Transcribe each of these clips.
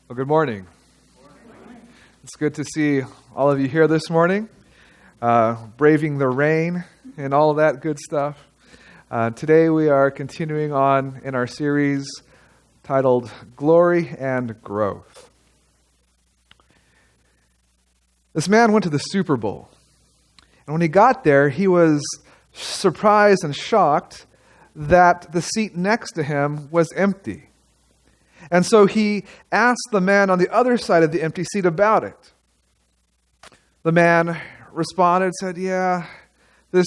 Well, good morning. It's good to see all of you here this morning, braving the rain and all of that good stuff. Today we are continuing on in our series titled Glory and Growth. This man went to the Super Bowl, and when he got there, he was surprised and shocked that the seat next to him was empty. And so he asked the man on the other side of the empty seat about it. The man responded, said, the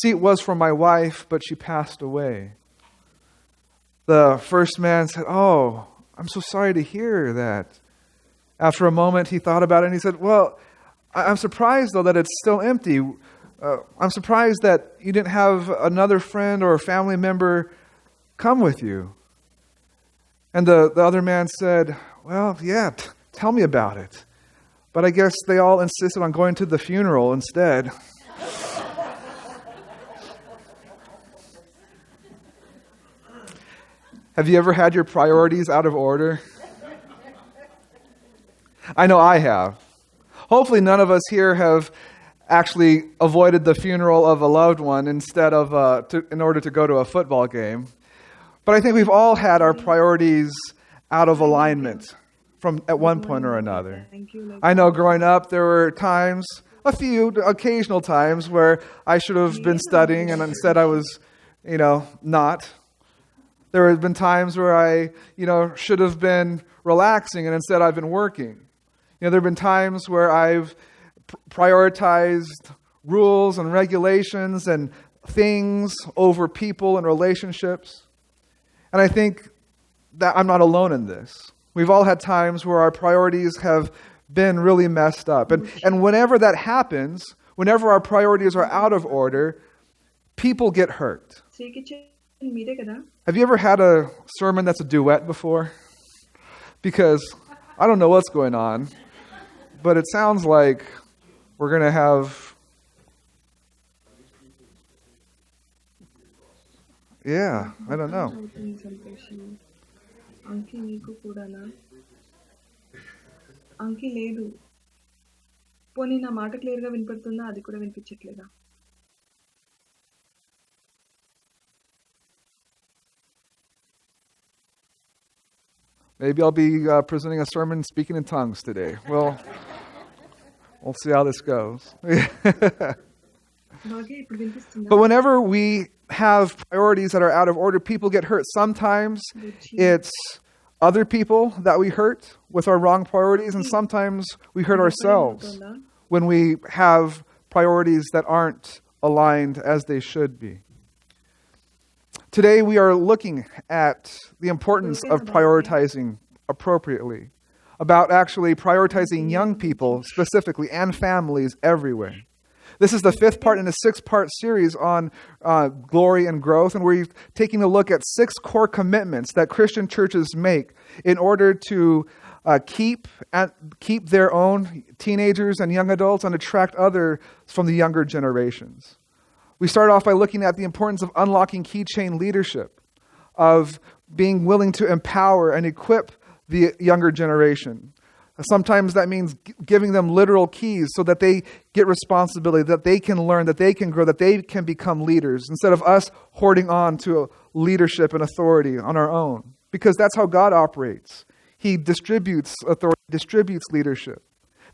seat was for my wife, but she passed away. The first man said, "Oh, I'm so sorry to hear that." After a moment, he thought about it and he said, "Well, I'm surprised, though, that it's still empty. I'm surprised that you didn't have another friend or a family member come with you." And the other man said, "Well, tell me about it. But I guess they all insisted on going to the funeral instead." Have you ever had your priorities out of order? I know I have. Hopefully none of us here have actually avoided the funeral of a loved one instead of in order to go to a football game. But I think we've all had our priorities out of alignment at one point or another. I know growing up there were times, a few occasional times, where I should have been studying and instead I was, not. There have been times where I, should have been relaxing and instead I've been working. There have been times where I've prioritized rules and regulations and things over people and relationships. And I think that I'm not alone in this. We've all had times where our priorities have been really messed up. And whenever that happens, whenever our priorities are out of order, people get hurt. Have you ever had a sermon that's a duet before? Because I don't know what's going on, but it sounds like we're going to have... I don't know. అంకి లేదు. పోనీ నా మాట క్లియర్గా వినపడుతుందా? అది కూడా వినిపించట్లేదా? Maybe I'll be presenting a sermon speaking in tongues today. Well, we'll see how this goes. But whenever we have priorities that are out of order, people get hurt. Sometimes it's other people that we hurt with our wrong priorities, and sometimes we hurt ourselves when we have priorities that aren't aligned as they should be. Today we are looking at the importance of prioritizing appropriately, about actually prioritizing young people specifically and families everywhere. This is the fifth part in a 6-part series on glory and growth, and we're taking a look at 6 core commitments that Christian churches make in order to keep their own teenagers and young adults and attract others from the younger generations. We start off by looking at the importance of unlocking keychain leadership, of being willing to empower and equip the younger generation. Sometimes that means giving them literal keys so that they get responsibility, that they can learn, that they can grow, that they can become leaders, instead of us hoarding on to leadership and authority on our own. Because that's how God operates. He distributes authority, distributes leadership.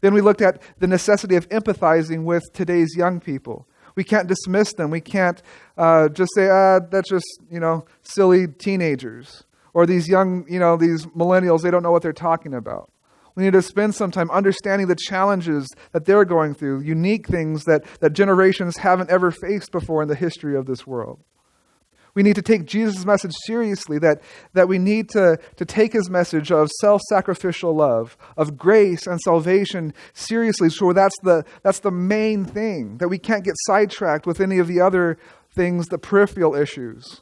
Then we looked at the necessity of empathizing with today's young people. We can't dismiss them. We can't just say, that's just, silly teenagers. Or these young, these millennials, they don't know what they're talking about. We need to spend some time understanding the challenges that they're going through, unique things that generations haven't ever faced before in the history of this world. We need to take Jesus' message seriously, that we need to take his message of self-sacrificial love, of grace and salvation seriously. So that's the main thing, that we can't get sidetracked with any of the other things, the peripheral issues.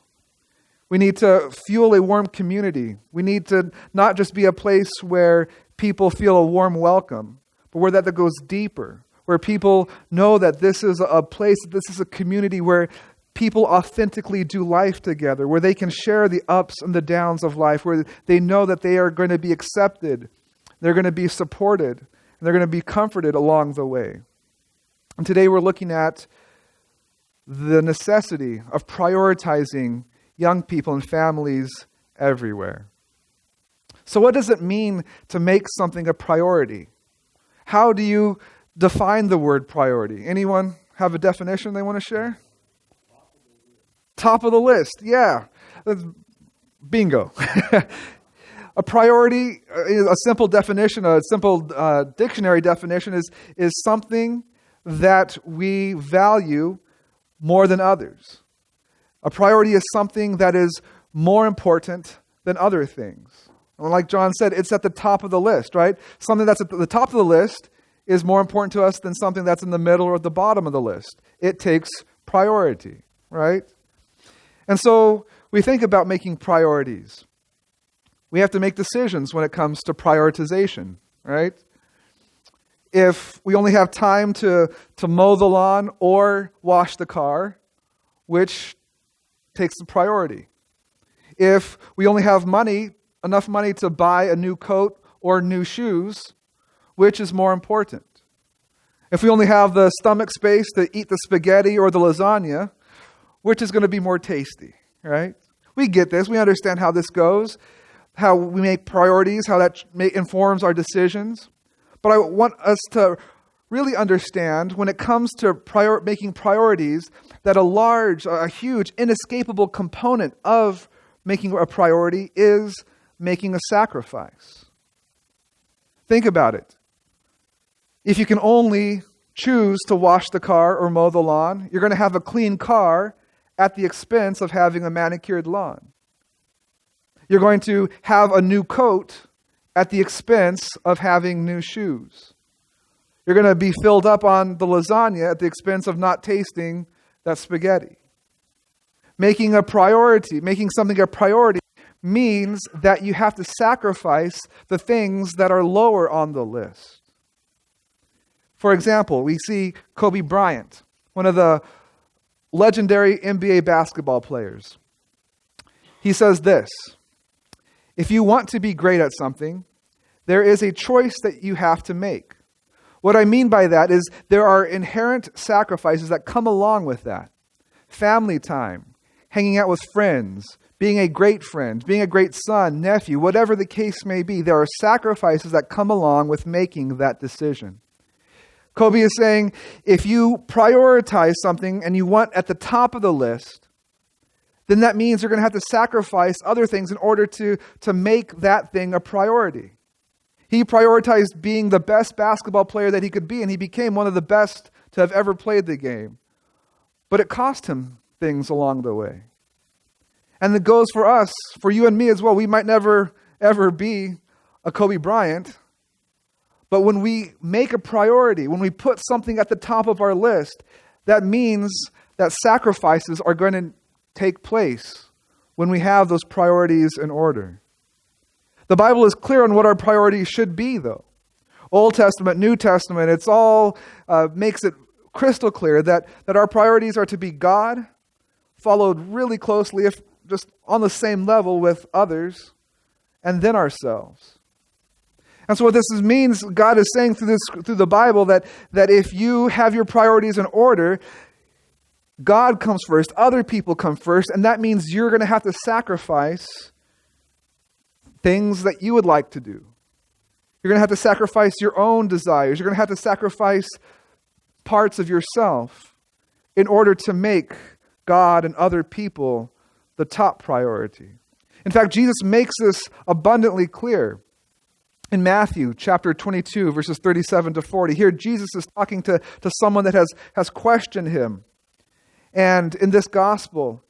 We need to fuel a warm community. We need to not just be a place where people feel a warm welcome, but where that goes deeper, where people know that this is a place, this is a community where people authentically do life together, where they can share the ups and the downs of life, where they know that they are going to be accepted They're going to be supported, and they're going to be comforted along the way. And today we're looking at the necessity of prioritizing young people and families everywhere. So what does it mean to make something a priority? How do you define the word priority? Anyone have a definition they want to share? Top of the list, yeah. That's bingo. A priority, a simple definition, a simple dictionary definition is something that we value more than others. A priority is something that is more important than other things. And like John said, it's at the top of the list, right? Something that's at the top of the list is more important to us than something that's in the middle or at the bottom of the list. It takes priority, right? And so we think about making priorities. We have to make decisions when it comes to prioritization, right? If we only have time to mow the lawn or wash the car, which takes the priority? If we only have enough money to buy a new coat or new shoes, which is more important? If we only have the stomach space to eat the spaghetti or the lasagna, which is going to be more tasty, right? We get this. We understand how this goes, how we make priorities, how that informs our decisions. But I want us to really understand when it comes to making priorities that a huge, inescapable component of making a priority is making a sacrifice. Think about it. If you can only choose to wash the car or mow the lawn, you're going to have a clean car at the expense of having a manicured lawn. You're going to have a new coat at the expense of having new shoes. You're going to be filled up on the lasagna at the expense of not tasting that spaghetti. Making something a priority means that you have to sacrifice the things that are lower on the list. For example, we see Kobe Bryant, one of the legendary NBA basketball players. He says this: if you want to be great at something, there is a choice that you have to make. What I mean by that is there are inherent sacrifices that come along with that. Family time, hanging out with friends, being a great friend, being a great son, nephew, whatever the case may be, there are sacrifices that come along with making that decision. Kobe is saying, if you prioritize something and you want at the top of the list, then that means you're going to have to sacrifice other things in order to make that thing a priority. He prioritized being the best basketball player that he could be, and he became one of the best to have ever played the game. But it cost him things along the way. And it goes for us, for you and me as well. We might never, ever be a Kobe Bryant, but when we make a priority, when we put something at the top of our list, that means that sacrifices are going to take place when we have those priorities in order. The Bible is clear on what our priorities should be, though. Old Testament, New Testament, it's all makes it crystal clear that our priorities are to be God, followed really closely, if just on the same level with others, and then ourselves. And so what this means, God is saying through the Bible that if you have your priorities in order, God comes first, other people come first, and that means you're going to have to sacrifice things that you would like to do. You're going to have to sacrifice your own desires. You're going to have to sacrifice parts of yourself in order to make God and other people the top priority. In fact, Jesus makes this abundantly clear. In Matthew chapter 22, verses 37 to 40, here Jesus is talking to someone that has questioned him. And in this gospel,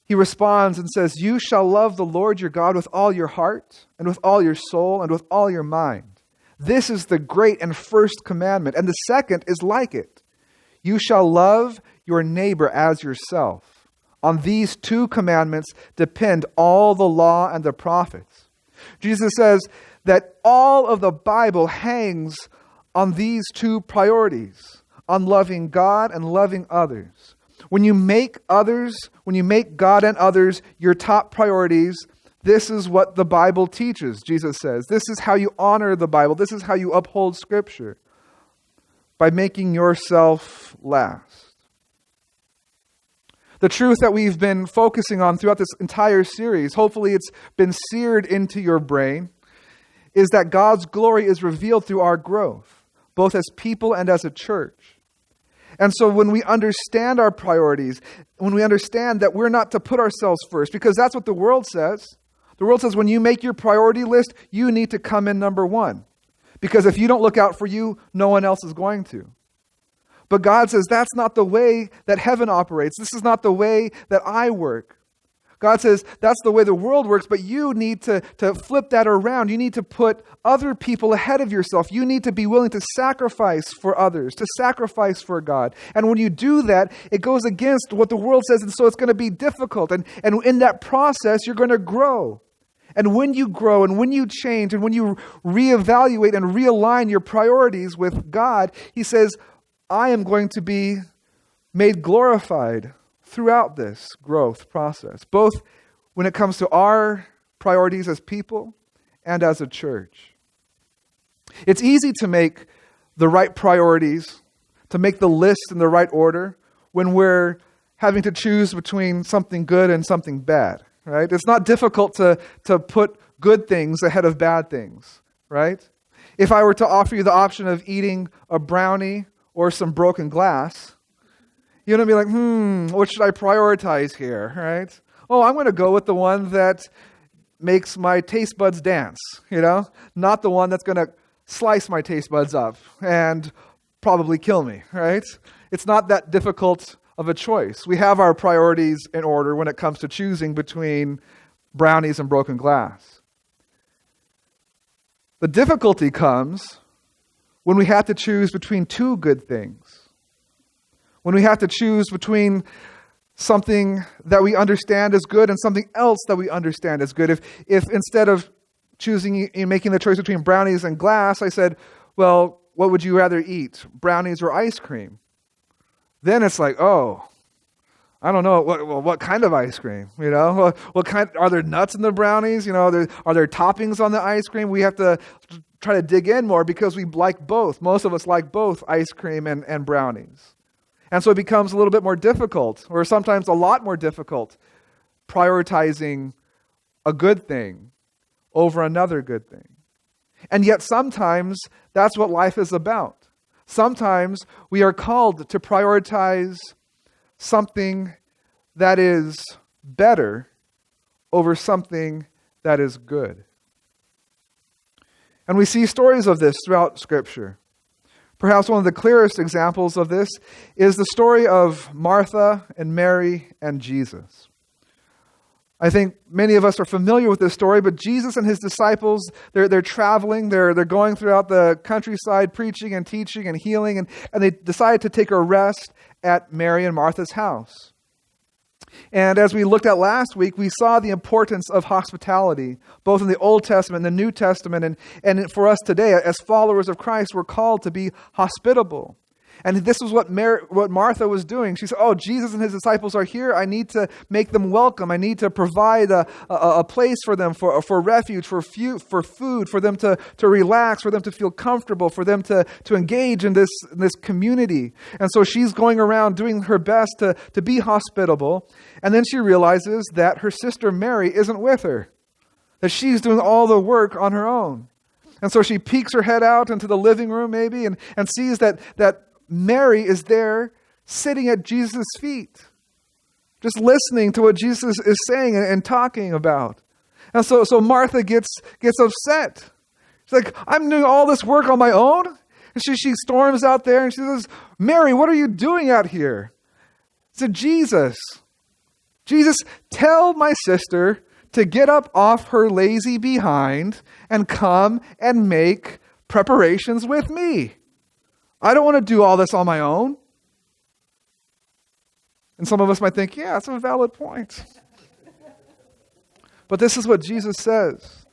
he responds and says, "You shall love the Lord your God with all your heart and with all your soul and with all your mind. This is the great and first commandment. And the second is like it. You shall love your neighbor as yourself. On these two commandments depend all the law and the prophets." Jesus says that all of the Bible hangs on these two priorities, on loving God and loving others. When you make God and others your top priorities, This is what the Bible teaches, Jesus says. This is how you honor the Bible. This is how you uphold Scripture, by making yourself last. The truth that we've been focusing on throughout this entire series, hopefully it's been seared into your brain, is that God's glory is revealed through our growth, both as people and as a church. And so when we understand our priorities, when we understand that we're not to put ourselves first, because that's what the world says. The world says when you make your priority list, you need to come in number one. Because if you don't look out for you, no one else is going to. But God says that's not the way that heaven operates. This is not the way that I work. God says that's the way the world works, but you need to flip that around. You need to put other people ahead of yourself. You need to be willing to sacrifice for others, to sacrifice for God. And when you do that, it goes against what the world says, and so it's going to be difficult. And in that process, you're going to grow. And when you grow and when you change and when you reevaluate and realign your priorities with God, He says, I am going to be made glorified throughout this growth process, both when it comes to our priorities as people and as a church. It's easy to make the right priorities, to make the list in the right order when we're having to choose between something good and something bad, right? It's not difficult to put good things ahead of bad things, right? If I were to offer you the option of eating a brownie or some broken glass, you're going to be like, what should I prioritize here, right? Oh, I'm going to go with the one that makes my taste buds dance, not the one that's going to slice my taste buds up and probably kill me, right? It's not that difficult of a choice. We have our priorities in order when it comes to choosing between brownies and broken glass. The difficulty comes when we have to choose between two good things. When we have to choose between something that we understand as good and something else that we understand as good. If instead of choosing and making the choice between brownies and glass, I said, well, what would you rather eat, brownies or ice cream? Then it's like, oh, I don't know, what kind of ice cream? What kind? Are there nuts in the brownies? Are there toppings on the ice cream? We have to try to dig in more because we like both. Most of us like both ice cream and brownies. And so it becomes a little bit more difficult, or sometimes a lot more difficult, prioritizing a good thing over another good thing. And yet sometimes that's what life is about. Sometimes we are called to prioritize something that is better over something that is good. And we see stories of this throughout Scripture. Perhaps one of the clearest examples of this is the story of Martha and Mary and Jesus. I think many of us are familiar with this story, but Jesus and his disciples, they're traveling, they're going throughout the countryside preaching and teaching and healing, and they decide to take a rest at Mary and Martha's house. And as we looked at last week, we saw the importance of hospitality, both in the Old Testament and the New Testament. And for us today, as followers of Christ, we're called to be hospitable. And this is what Martha was doing. She said, oh, Jesus and his disciples are here. I need to make them welcome. I need to provide a place for them, for refuge, for food, for them to relax, for them to feel comfortable, for them to engage in this community. And so she's going around doing her best to be hospitable. And then she realizes that her sister Mary isn't with her, that she's doing all the work on her own. And so she peeks her head out into the living room maybe and sees that Mary is there sitting at Jesus' feet, just listening to what Jesus is saying and talking about. And so Martha gets upset. She's like, I'm doing all this work on my own? And she storms out there and she says, Mary, what are you doing out here? I said, Jesus, tell my sister to get up off her lazy behind and come and make preparations with me. I don't want to do all this on my own. And some of us might think, yeah, that's a valid point. But this is what Jesus says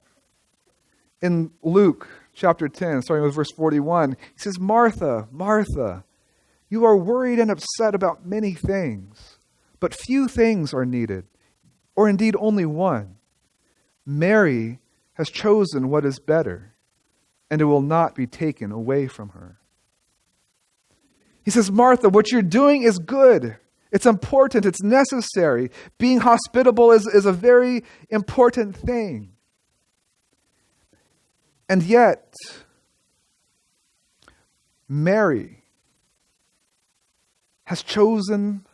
in Luke chapter 10, starting with verse 41. He says, Martha, Martha, you are worried and upset about many things, but few things are needed, or indeed only one. Mary has chosen what is better, and it will not be taken away from her. He says, Martha, what you're doing is good. It's important. It's necessary. Being hospitable is a very important thing. And yet, Mary has chosen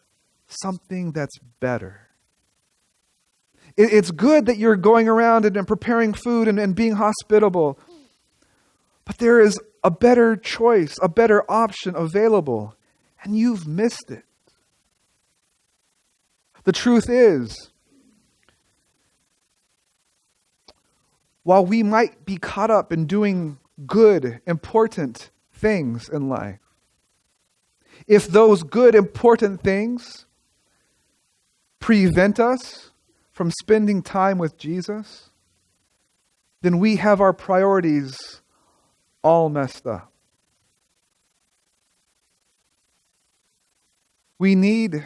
something that's better. It's good that you're going around and preparing food and being hospitable, but there is a better choice, a better option available, and you've missed it. The truth is, while we might be caught up in doing good, important things in life, if those good, important things prevent us from spending time with Jesus, then we have our priorities all messed up. We need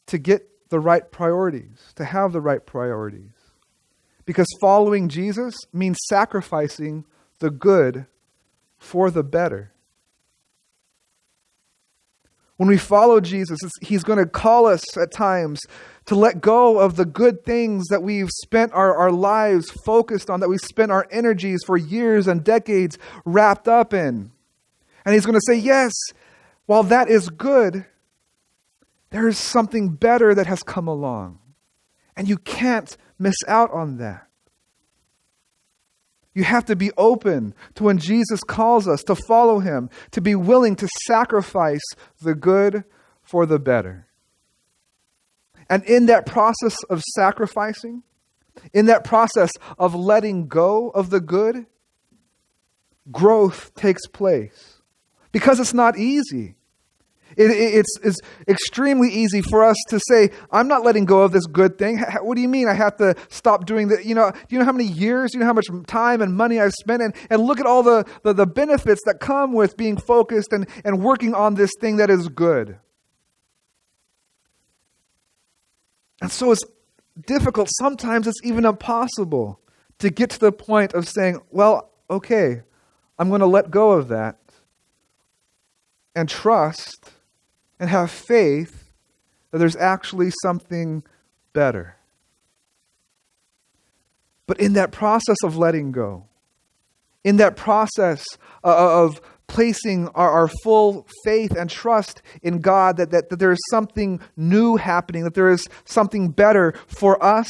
to get the right priorities, to have the right priorities. Because following Jesus means sacrificing the good for the better. When we follow Jesus, He's going to call us at times to let go of the good things that we've spent our lives focused on, that we've spent our energies for years and decades wrapped up in. And He's going to say, yes, while that is good, there is something better that has come along. And you can't miss out on that. You have to be open to when Jesus calls us to follow Him, to be willing to sacrifice the good for the better. And in that process of sacrificing, in that process of letting go of the good, growth takes place. Because it's not easy. It's extremely easy for us to say, I'm not letting go of this good thing. What do you mean I have to stop doing that? Do you know how many years, how much time and money I've spent? And look at all the benefits that come with being focused and working on this thing that is good. And so it's difficult. Sometimes it's even impossible to get to the point of saying, well, okay, I'm going to let go of that and trust and have faith that there's actually something better. But in that process of letting go, in that process of placing our full faith and trust in God, that there is something new happening, that there is something better for us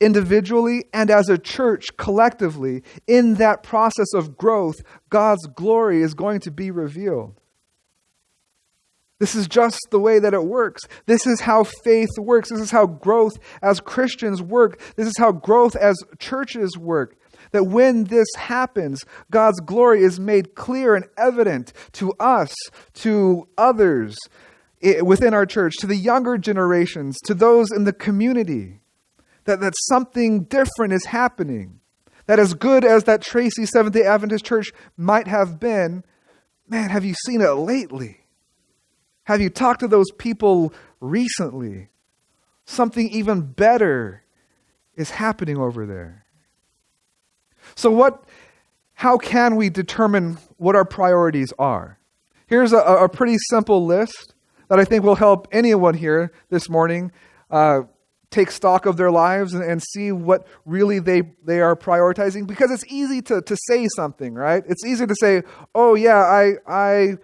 individually and as a church collectively, in that process of growth, God's glory is going to be revealed. This is just the way that it works. This is how faith works. This is how growth as Christians work. This is how growth as churches work. That when this happens, God's glory is made clear and evident to us, to others within our church, to the younger generations, to those in the community. That something different is happening. That as good as that Tracy Seventh-day Adventist Church might have been, man, have you seen it lately? Have you talked to those people recently? Something even better is happening over there. So how can we determine what our priorities are? Here's a pretty simple list that I think will help anyone here this morning take stock of their lives and see what really they are prioritizing. Because it's easy to say something, right? It's easy to say, oh yeah, I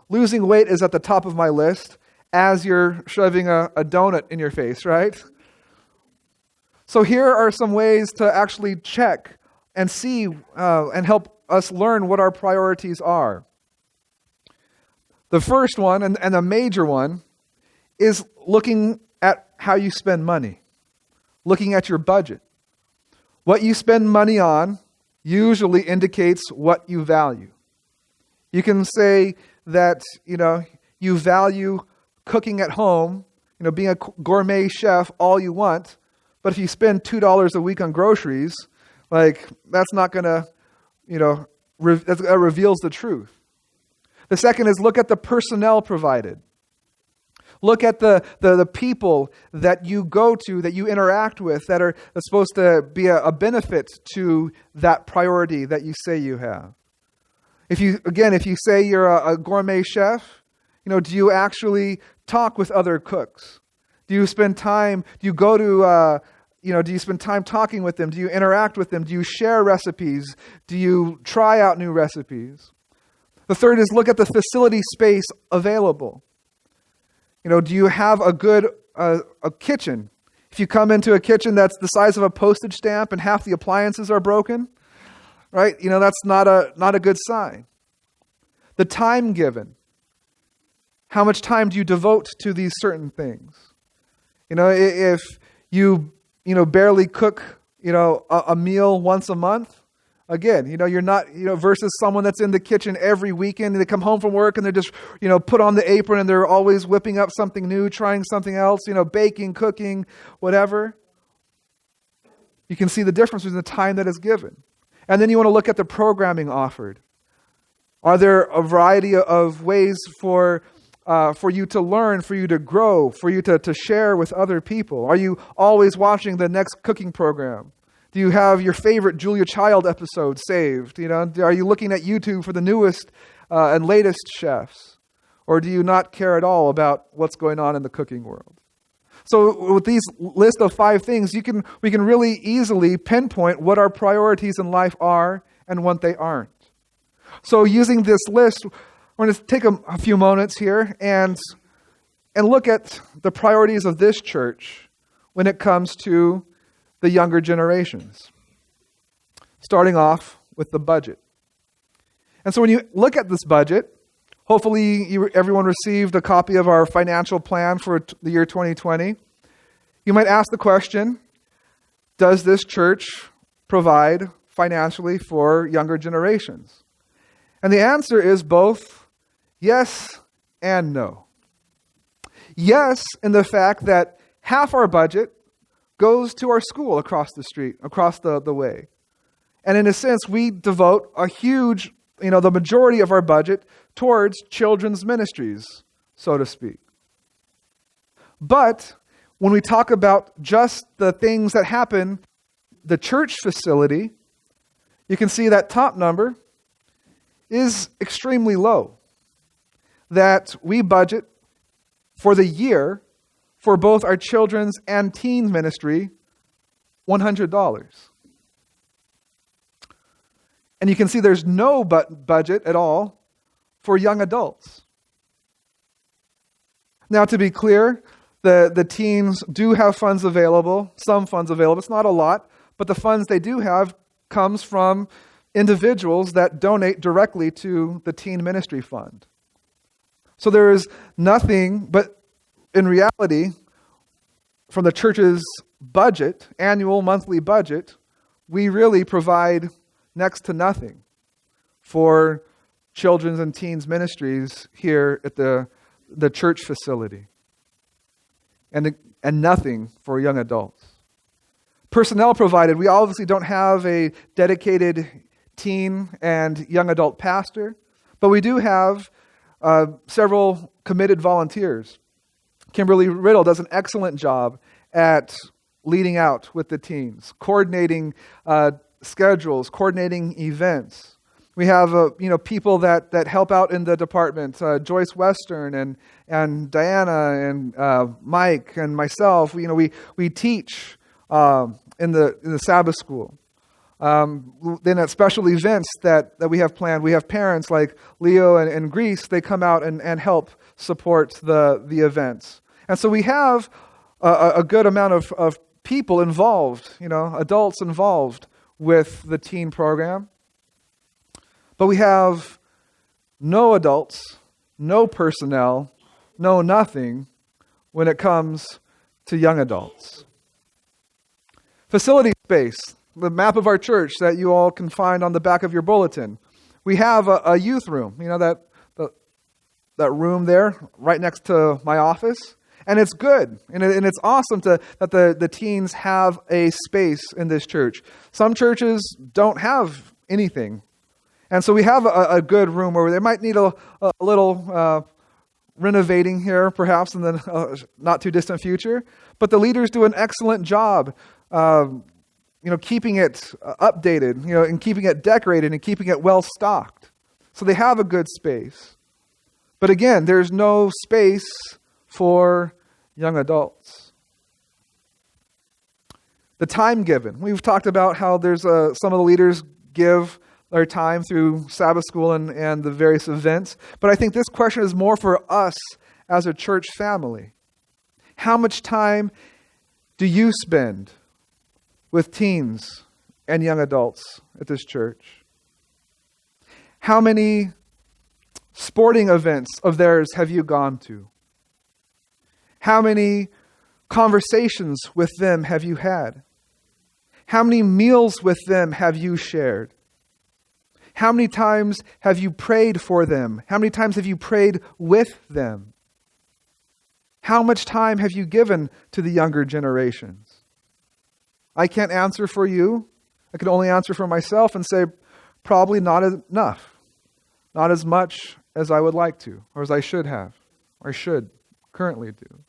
losing weight is at the top of my list as you're shoving a donut in your face, right? So here are some ways to actually check and see and help us learn what our priorities are. The first one, and the major one, is looking at how you spend money. Looking at your budget. What you spend money on usually indicates what you value. You can say that, you value cooking at home, being a gourmet chef all you want, but if you spend $2 a week on groceries, that's not going to, that reveals the truth. The second is look at the personnel provided. Look at the people that you go to, that you interact with, that are supposed to be a benefit to that priority that you say you have. If you say you're a gourmet chef, do you actually talk with other cooks? Do you spend time, do you spend time talking with them? Do you interact with them? Do you share recipes? Do you try out new recipes? The third is look at the facility space available. Do you have a good a kitchen? If you come into a kitchen that's the size of a postage stamp and half the appliances are broken, right? That's not a good sign. The time given. How much time do you devote to these certain things? If you barely cook a meal once a month, again, you're not, versus someone that's in the kitchen every weekend and they come home from work and they're just, put on the apron and they're always whipping up something new, trying something else, baking, cooking, whatever. You can see the difference between the time that is given. And then you want to look at the programming offered. Are there a variety of ways for you to learn, for you to grow, for you to share with other people? Are you always watching the next cooking program? Do you have your favorite Julia Child episode saved? Are you looking at YouTube for the newest and latest chefs? Or do you not care at all about what's going on in the cooking world? So with these list of 5 things, we can really easily pinpoint what our priorities in life are and what they aren't. So using this list, we're going to take a few moments here and look at the priorities of this church when it comes to the younger generations. Starting off with the budget. And so when you look at this budget, hopefully everyone received a copy of our financial plan for the year 2020. You might ask the question, does this church provide financially for younger generations? And the answer is both yes and no. Yes, in the fact that half our budget goes to our school across the street, across the way. And in a sense, we devote a huge, the majority of our budget towards children's ministries, so to speak. But when we talk about just the things that happen, the church facility, you can see that top number is extremely low. That we budget for the year for both our children's and teen ministry, $100. And you can see there's no budget at all for young adults. Now, to be clear, the teens do have funds available, some funds available. It's not a lot, but the funds they do have comes from individuals that donate directly to the teen ministry fund. So there is nothing, but in reality, from the church's budget, annual monthly budget, we really provide next to nothing for children's and teens ministries here at the church facility. And nothing for young adults. Personnel provided, we obviously don't have a dedicated teen and young adult pastor, but we do have several committed volunteers. Kimberly Riddle does an excellent job at leading out with the teens, coordinating schedules, coordinating events. We have people that help out in the department. Joyce Western and Diana and Mike and myself. We teach in the Sabbath school. Then at special events that we have planned, we have parents like Leo and Greece. They come out and help support the events. And so we have a good amount of people involved, adults involved with the teen program. But we have no adults, no personnel, no nothing when it comes to young adults. Facility space, the map of our church that you all can find on the back of your bulletin. We have a youth room, that room there right next to my office. And it's good, and it's awesome that the teens have a space in this church. Some churches don't have anything. And so we have a good room where they might need a little renovating here, perhaps in the not too distant future. But the leaders do an excellent job, keeping it updated, and keeping it decorated and keeping it well stocked. So they have a good space. But again, there's no space for young adults. The time given. We've talked about how there's some of the leaders give their time through Sabbath school and the various events. But I think this question is more for us as a church family. How much time do you spend with teens and young adults at this church? How many sporting events of theirs have you gone to? How many conversations with them have you had? How many meals with them have you shared? How many times have you prayed for them? How many times have you prayed with them? How much time have you given to the younger generations? I can't answer for you. I can only answer for myself and say probably not enough. Not as much as I would like to, or as I should have, or should currently do.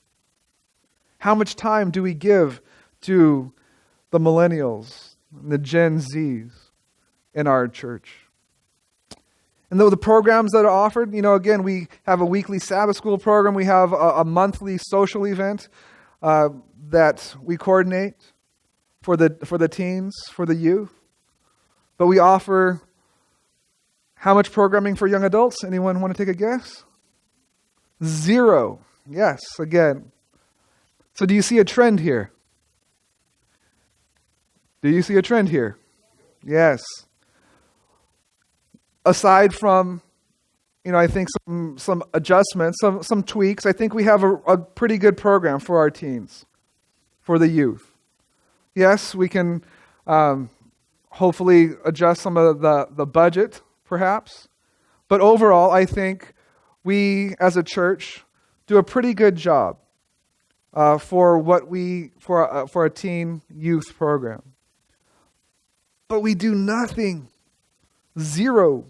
How much time do we give to the millennials and the Gen Zs in our church? And though the programs that are offered, again, we have a weekly Sabbath school program. We have a monthly social event that we coordinate for the teens, for the youth. But we offer how much programming for young adults? Anyone want to take a guess? 0. Yes, again. So do you see a trend here? Do you see a trend here? Yes. Aside from, I think some adjustments, some tweaks, I think we have a pretty good program for our teens, for the youth. Yes, we can hopefully adjust some of the budget, perhaps. But overall, I think we as a church do a pretty good job for a teen youth program. But we do nothing, 0,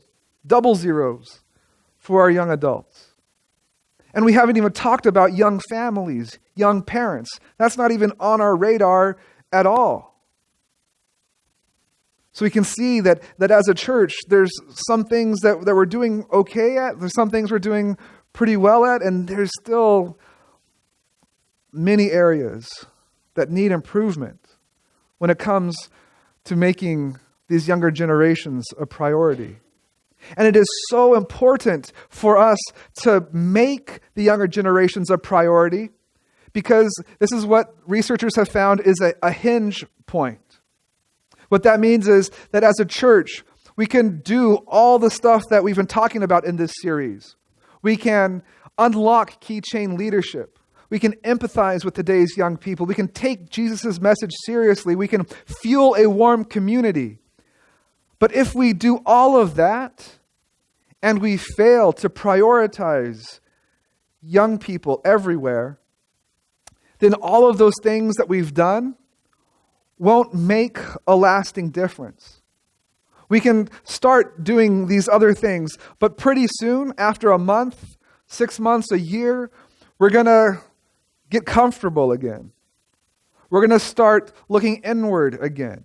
double zeros for our young adults. And we haven't even talked about young families, young parents. That's not even on our radar at all. So we can see that as a church, there's some things that we're doing okay at, there's some things we're doing pretty well at, and there's still many areas that need improvement when it comes to making these younger generations a priority. And it is so important for us to make the younger generations a priority because this is what researchers have found is a hinge point. What that means is that as a church, we can do all the stuff that we've been talking about in this series. We can unlock key chain leadership. We can empathize with today's young people. We can take Jesus' message seriously. We can fuel a warm community. But if we do all of that and we fail to prioritize young people everywhere, then all of those things that we've done won't make a lasting difference. We can start doing these other things, but pretty soon, after a month, 6 months, a year, we're going to get comfortable again. We're going to start looking inward again.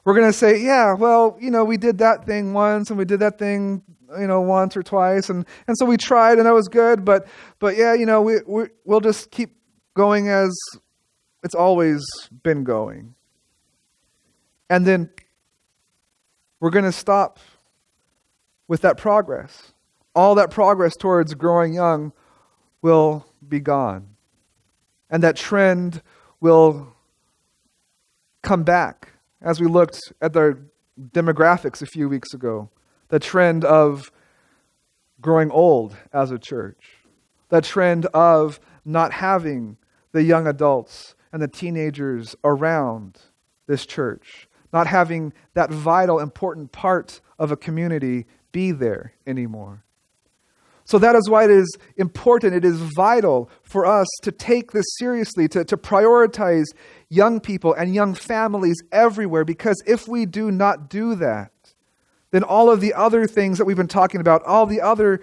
We're going to say, yeah, well, we did that thing once and we did that thing, once or twice. And so we tried and that was good. But yeah, we'll just keep going as it's always been going. And then we're going to stop with that progress. All that progress towards growing young will be gone. And that trend will come back as we looked at the demographics a few weeks ago. The trend of growing old as a church. The trend of not having the young adults and the teenagers around this church. Not having that vital, important part of a community be there anymore. So that is why it is important, it is vital for us to take this seriously, to prioritize young people and young families everywhere. Because if we do not do that, then all of the other things that we've been talking about, all the other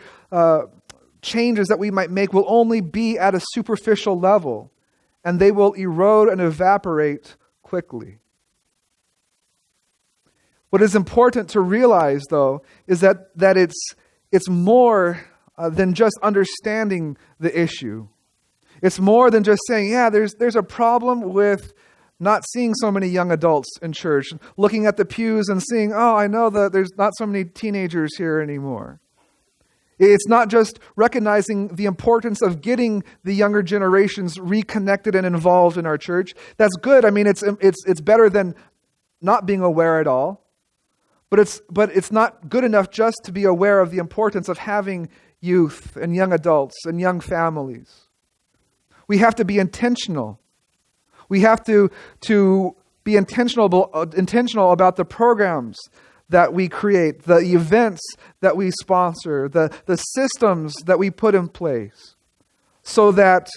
changes that we might make will only be at a superficial level, and they will erode and evaporate quickly. What is important to realize, though, is that it's more than just understanding the issue. It's more than just saying, yeah, there's a problem with not seeing so many young adults in church, looking at the pews and seeing, oh, I know that there's not so many teenagers here anymore. It's not just recognizing the importance of getting the younger generations reconnected and involved in our church. That's good. I mean, it's better than not being aware at all. But it's not good enough just to be aware of the importance of having youth and young adults and young families. We have to be intentional. We have to be intentional about the programs that we create, the events that we sponsor, the systems that we put in place, so that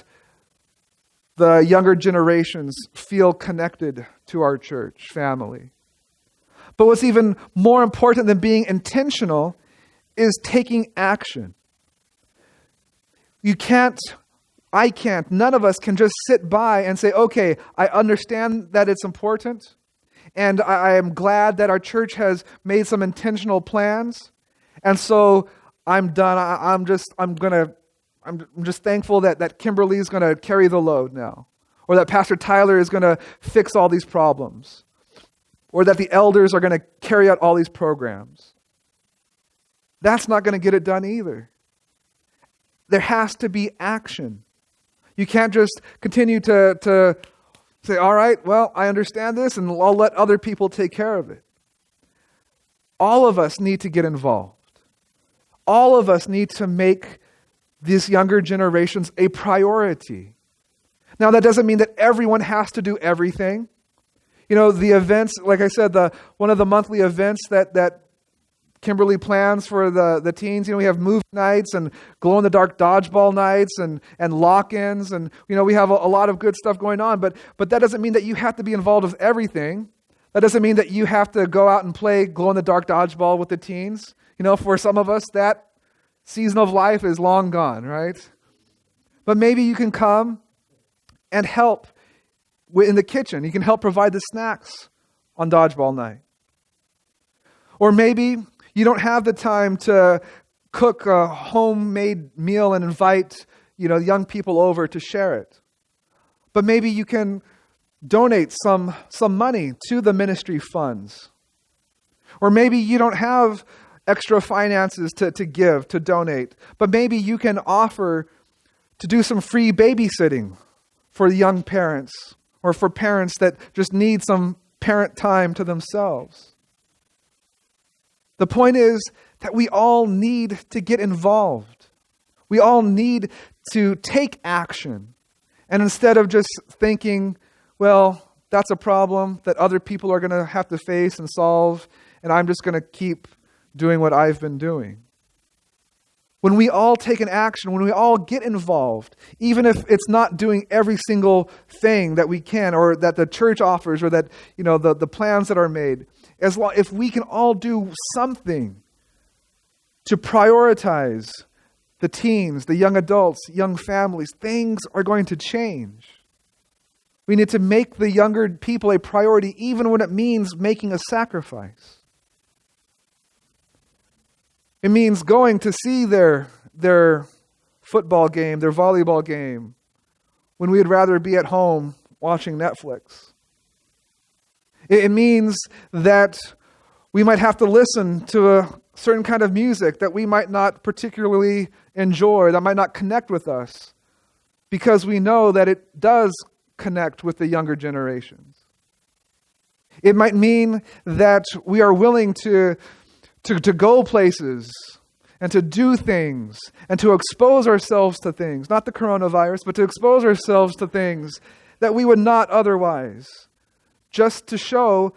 the younger generations feel connected to our church family. But what's even more important than being intentional is taking action. None of us can just sit by and say, okay, I understand that it's important, and I am glad that our church has made some intentional plans, and so I'm done. I'm just thankful that Kimberly is going to carry the load now, or that Pastor Tyler is going to fix all these problems, or that the elders are going to carry out all these programs. That's not going to get it done either. There has to be action. You can't just continue to say, all right, well, I understand this, and I'll let other people take care of it. All of us need to get involved. All of us need to make these younger generations a priority. Now, that doesn't mean that everyone has to do everything. You know, the events, like I said, one of the monthly events that Kimberly plans for the teens, we have movie nights and glow-in-the-dark dodgeball nights and lock-ins, and we have a lot of good stuff going on, but that doesn't mean that you have to be involved with everything. That doesn't mean that you have to go out and play glow-in-the-dark dodgeball with the teens. For some of us, that season of life is long gone, right? But maybe you can come and help in the kitchen. You can help provide the snacks on dodgeball night. Or maybe you don't have the time to cook a homemade meal and invite, young people over to share it. But maybe you can donate some money to the ministry funds. Or maybe you don't have extra finances to give, to donate. But maybe you can offer to do some free babysitting for young parents, or for parents that just need some parent time to themselves. The point is that we all need to get involved. We all need to take action. And instead of just thinking, well, that's a problem that other people are going to have to face and solve, and I'm just going to keep doing what I've been doing. When we all take an action, when we all get involved, even if it's not doing every single thing that we can, or that the church offers, or that the plans that are made, if we can all do something to prioritize the teens, the young adults, young families, things are going to change. We need to make the younger people a priority, even when it means making a sacrifice. It means going to see their football game, their volleyball game, when we'd rather be at home watching Netflix. It means that we might have to listen to a certain kind of music that we might not particularly enjoy, that might not connect with us, because we know that it does connect with the younger generations. It might mean that we are willing to go places and to do things and to expose ourselves to things, not the coronavirus, but to expose ourselves to things that we would not otherwise, just to show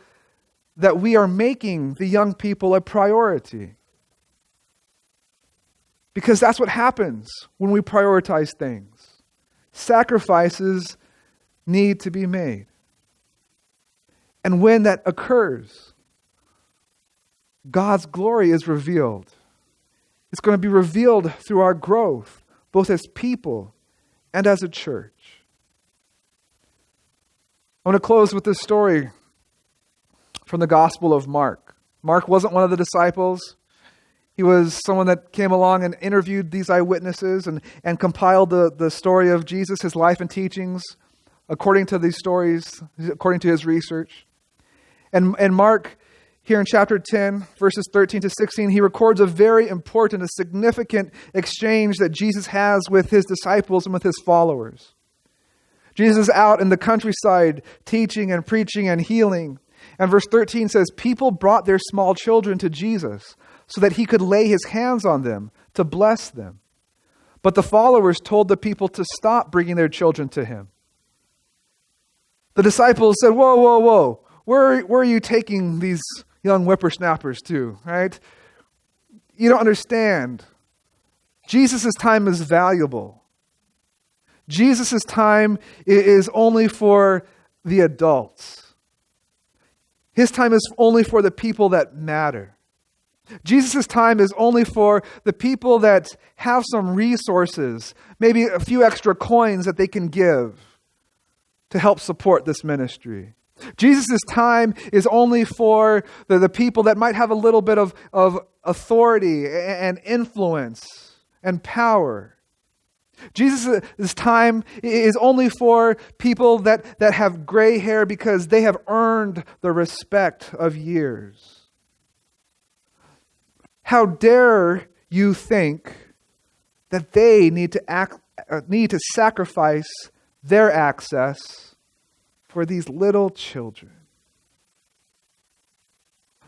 that we are making the young people a priority. Because that's what happens when we prioritize things. Sacrifices need to be made. And when that occurs, God's glory is revealed It's going to be revealed through our growth, both as people and as a church. I want to close with this story from the Gospel of Mark. Mark wasn't one of the disciples. He was someone that came along and interviewed these eyewitnesses and compiled the story of Jesus, his life and teachings, according to these stories, according to his research. And Mark, here in chapter 10, verses 13 to 16, he records a very important, a significant exchange that Jesus has with his disciples and with his followers. Jesus is out in the countryside teaching and preaching and healing. And verse 13 says, people brought their small children to Jesus so that he could lay his hands on them to bless them. But the followers told the people to stop bringing their children to him. The disciples said, whoa, whoa, whoa. Where are you taking these young whippersnappers to, right? You don't understand. Jesus' time is valuable. Jesus' time is only for the adults. His time is only for the people that matter. Jesus' time is only for the people that have some resources, maybe a few extra coins that they can give to help support this ministry. Jesus' time is only for the people that might have a little bit of authority and influence and power. Jesus' time is only for people that have gray hair because they have earned the respect of years. How dare you think that they need to sacrifice their access for these little children?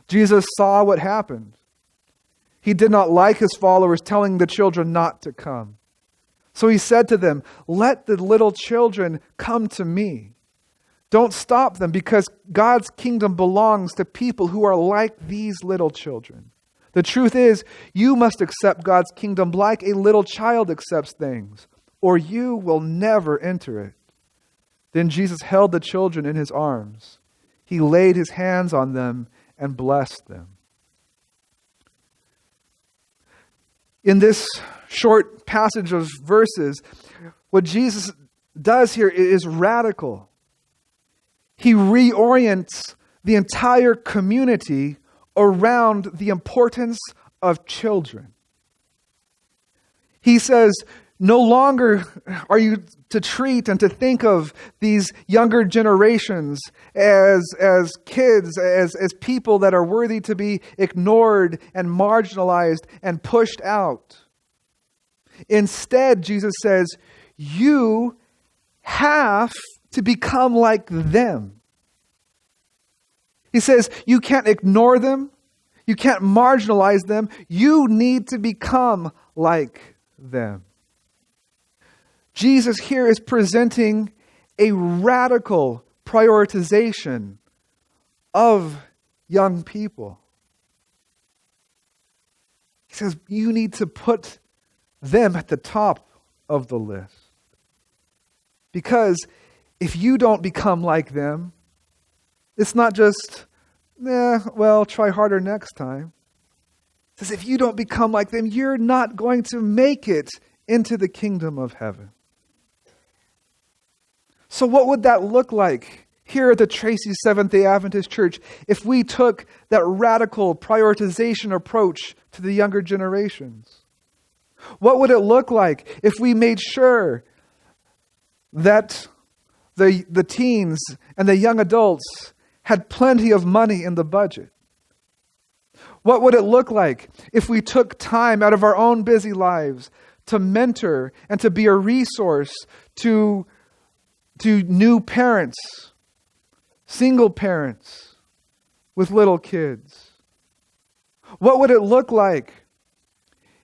Jesus saw what happened. He did not like his followers telling the children not to come. So he said to them, let the little children come to me. Don't stop them, because God's kingdom belongs to people who are like these little children. The truth is, you must accept God's kingdom like a little child accepts things, or you will never enter it. Then Jesus held the children in his arms. He laid his hands on them and blessed them. In this short passage of verses, what Jesus does here is radical. He reorients the entire community around the importance of children. He says, no longer are you to treat and to think of these younger generations as kids, as people that are worthy to be ignored and marginalized and pushed out. Instead, Jesus says, you have to become like them. He says, you can't ignore them. You can't marginalize them. You need to become like them. Jesus here is presenting a radical prioritization of young people. He says, you need to put them at the top of the list. Because if you don't become like them, it's not just, try harder next time. It says if you don't become like them, you're not going to make it into the kingdom of heaven. So what would that look like here at the Tracy Seventh-day Adventist Church if we took that radical prioritization approach to the younger generations? What would it look like if we made sure that the teens and the young adults had plenty of money in the budget? What would it look like if we took time out of our own busy lives to mentor and to be a resource to new parents, single parents with little kids? What would it look like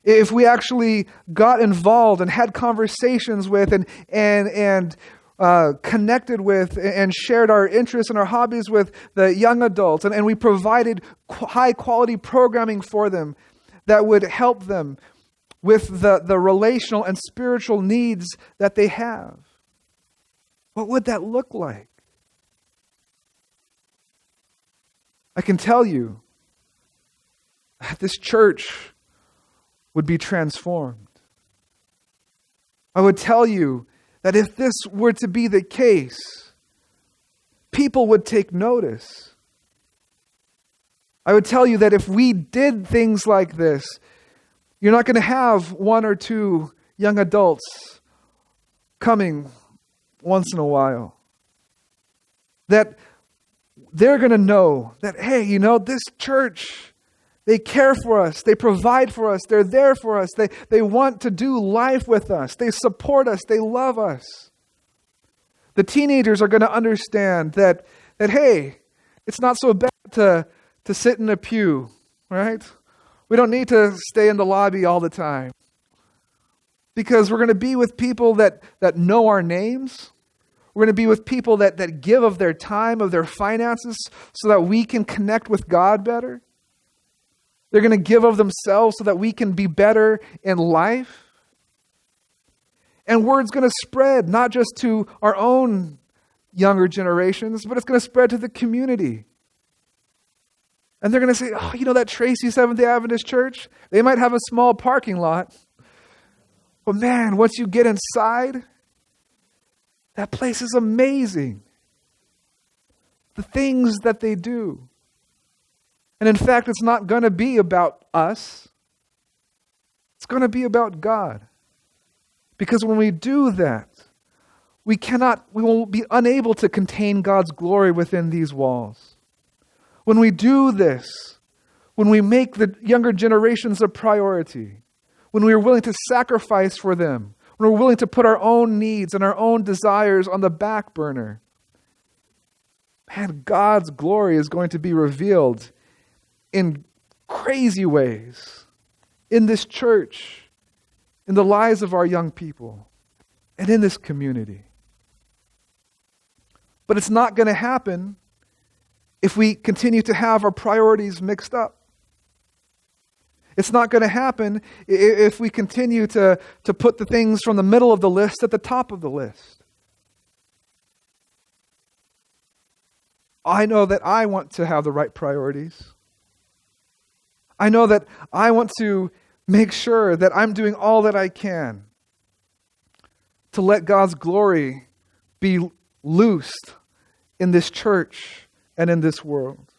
if we actually got involved and had conversations with and connected with and shared our interests and our hobbies with the young adults, and we provided high quality programming for them that would help them with the relational and spiritual needs that they have? What would that look like? I can tell you, at this church, would be transformed. I would tell you that if this were to be the case, people would take notice. I would tell you that if we did things like this, you're not going to have one or two young adults coming once in a while. That they're going to know that, hey, this church, they care for us. They provide for us. They're there for us. They want to do life with us. They support us. They love us. The teenagers are going to understand that hey, it's not so bad to sit in a pew, right? We don't need to stay in the lobby all the time. Because we're going to be with people that know our names. We're going to be with people that give of their time, of their finances, so that we can connect with God better. They're going to give of themselves so that we can be better in life. And word's going to spread, not just to our own younger generations, but it's going to spread to the community. And they're going to say, oh, that Tracy Seventh-day Adventist Church, they might have a small parking lot. But man, once you get inside, that place is amazing. The things that they do. And in fact, it's not going to be about us. It's going to be about God. Because when we do that, we will be unable to contain God's glory within these walls. When we do this, when we make the younger generations a priority, when we are willing to sacrifice for them, when we're willing to put our own needs and our own desires on the back burner, man, God's glory is going to be revealed in crazy ways in this church, in the lives of our young people, and in this community. But it's not going to happen if we continue to have our priorities mixed up. It's not going to happen if we continue to put the things from the middle of the list at the top of the list. I know that I want to have the right priorities. I know that I want to make sure that I'm doing all that I can to let God's glory be loosed in this church and in this world.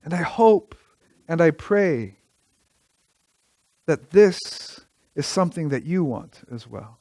And I hope and I pray that this is something that you want as well.